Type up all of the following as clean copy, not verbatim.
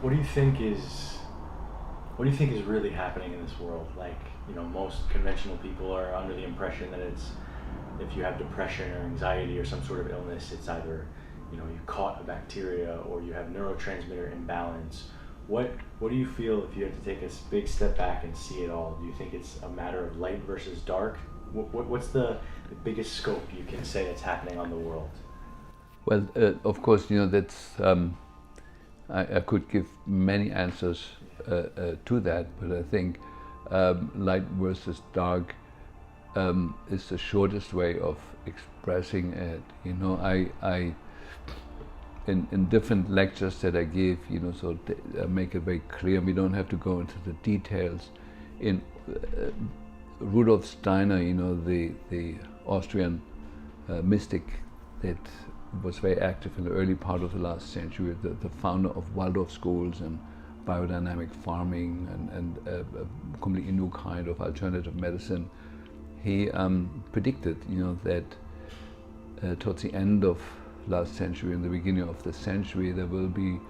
What do you think is what do you think is really happening in this world? Like, most conventional people are under the impression that it's if you have depression or anxiety or some sort of illness, it's either you caught a bacteria or you have neurotransmitter imbalance. What do you feel if you had to take a big step back and see it all? Do you think it's a matter of light versus dark? What's the biggest scope you can say that's happening on the world? Well, of course, that's I could give many answers to that, but I think light versus dark is the shortest way of expressing it. In different lectures that I give, so I make it very clear. We don't have to go into the details. In Rudolf Steiner, the Austrian mystic that was very active in the early part of the last century, the founder of Waldorf schools and biodynamic farming and a completely new kind of alternative medicine. He predicted, that towards the end of last century and the beginning of this century, there will be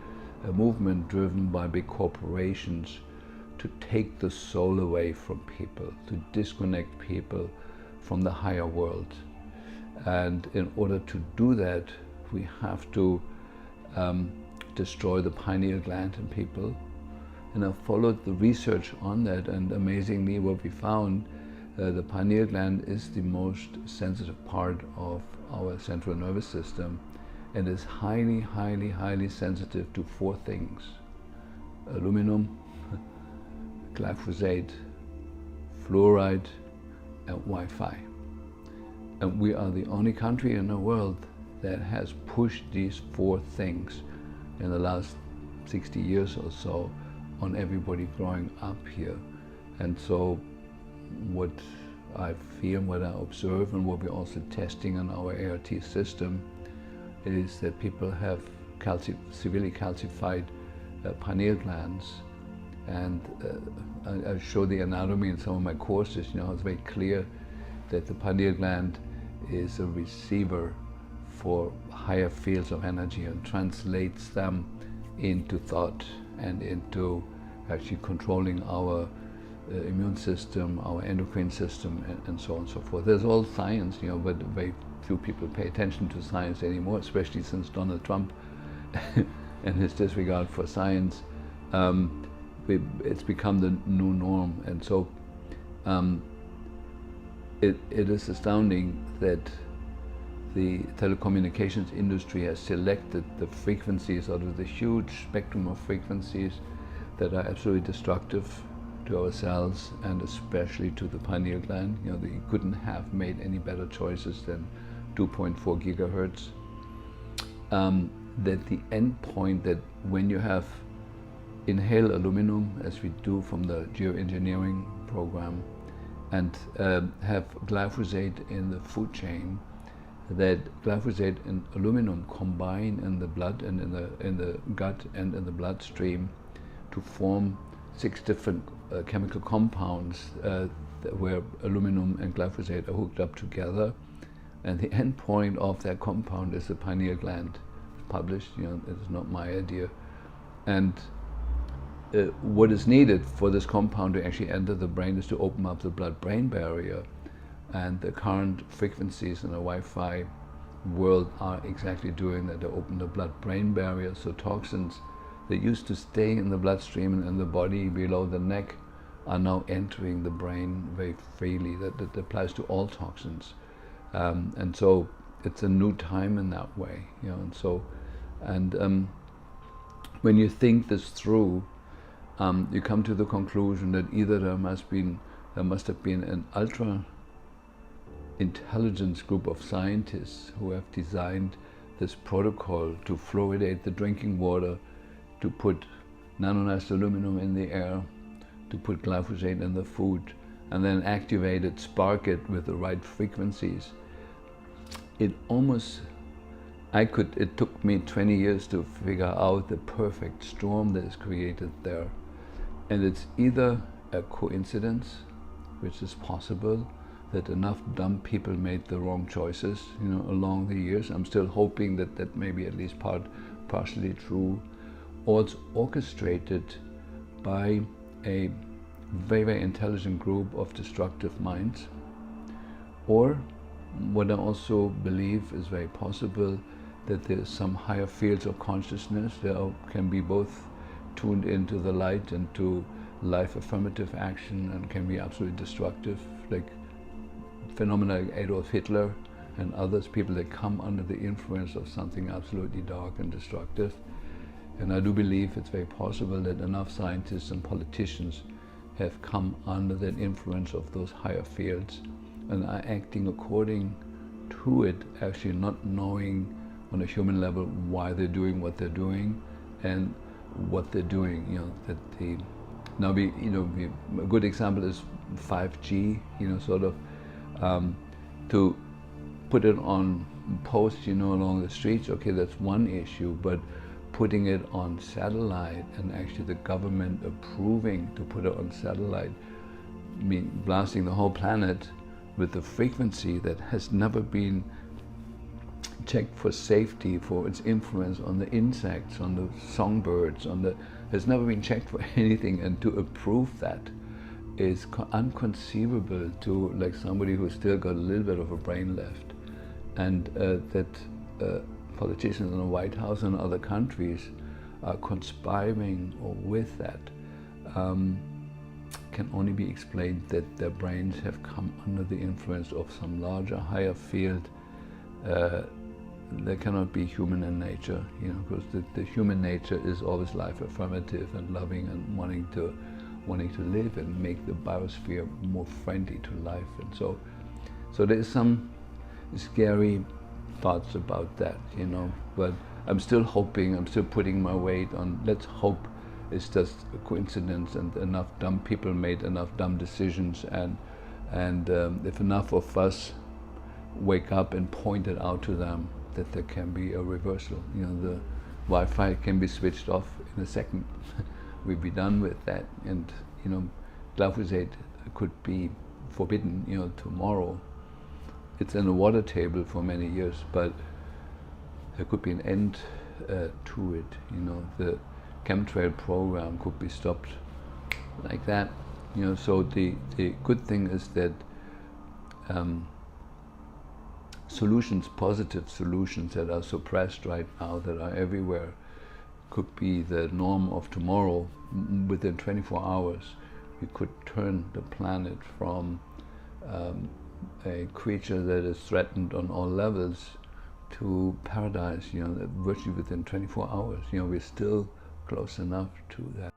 a movement driven by big corporations to take the soul away from people, to disconnect people from the higher world. And in order to do that, we have to destroy the pineal gland in people. And I followed the research on that, and amazingly what we found, the pineal gland is the most sensitive part of our central nervous system and is highly, highly, highly sensitive to four things: aluminum, glyphosate, fluoride, and Wi-Fi. And we are the only country in the world that has pushed these four things in the last 60 years or so on everybody growing up here. And so what I feel, what I observe, and what we're also testing on our ART system is that people have severely calcified pineal glands. And I show the anatomy in some of my courses. It's very clear that the pineal gland is a receiver for higher fields of energy and translates them into thought and into actually controlling our immune system, our endocrine system, and so on and so forth. There's all science, but very few people pay attention to science anymore, especially since Donald Trump and his disregard for science. It's become the new norm, and so it is astounding that the telecommunications industry has selected the frequencies out of the huge spectrum of frequencies that are absolutely destructive to our cells and especially to the pineal gland. They couldn't have made any better choices than 2.4 gigahertz. That the end point, that when you have inhale aluminum, as we do from the geoengineering program, and have glyphosate in the food chain, that glyphosate and aluminum combine in the blood and in the gut and in the bloodstream to form 6 different chemical compounds where aluminum and glyphosate are hooked up together, and the end point of that compound is the pineal gland. It's published, it's not my idea. And what is needed for this compound to actually enter the brain is to open up the blood-brain barrier. And the current frequencies in the Wi-Fi world are exactly doing that. They open the blood-brain barrier, so toxins that used to stay in the bloodstream and in the body below the neck are now entering the brain very freely. That applies to all toxins. And so it's a new time in that way. When you think this through, you come to the conclusion that either there must have been an ultra intelligence group of scientists who have designed this protocol to fluoridate the drinking water, to put nanonized aluminum in the air, to put glyphosate in the food, and then activate it, spark it with the right frequencies. It took me 20 years to figure out the perfect storm that is created there. And it's either a coincidence, which is possible, that enough dumb people made the wrong choices, along the years. I'm still hoping that may be at least partially true. also orchestrated by a very, very intelligent group of destructive minds. Or what I also believe is very possible, that there's some higher fields of consciousness that can be both tuned into the light and to life affirmative action, and can be absolutely destructive, like phenomena like Adolf Hitler and others, people that come under the influence of something absolutely dark and destructive. And I do believe it's very possible that enough scientists and politicians have come under that influence of those higher fields and are acting according to it, actually not knowing on a human level why they're doing what they're doing and what they're doing. You know, that the now we, you know, a good example is 5G. You know, sort of to put it on posts, you know, along the streets. Okay, that's one issue, but putting it on satellite and actually the government approving to put it on satellite, I mean, blasting the whole planet with a frequency that has never been checked for safety, for its influence on the insects, on the songbirds, has never been checked for anything, and to approve that is unconceivable to like somebody who's still got a little bit of a brain left. And that politicians in the White House and other countries are conspiring with that can only be explained that their brains have come under the influence of some larger, higher field. They cannot be human in nature, you know, because the human nature is always life affirmative and loving and wanting to live and make the biosphere more friendly to life. And so there's some scary thoughts about that, you know, but I'm still hoping, I'm still putting my weight on, let's hope it's just a coincidence and enough dumb people made enough dumb decisions, and if enough of us wake up and point it out to them, that there can be a reversal. You know, the Wi-Fi can be switched off in a second. We'd be done with that. And, you know, glyphosate could be forbidden, you know, tomorrow. It's in the water table for many years, but there could be an end to it. You know, the chemtrail program could be stopped like that. You know, so the good thing is that solutions, positive solutions that are suppressed right now, that are everywhere, could be the norm of tomorrow. Within 24 hours, we could turn the planet from a creature that is threatened on all levels to paradise, you know, virtually within 24 hours. You know, we're still close enough to that.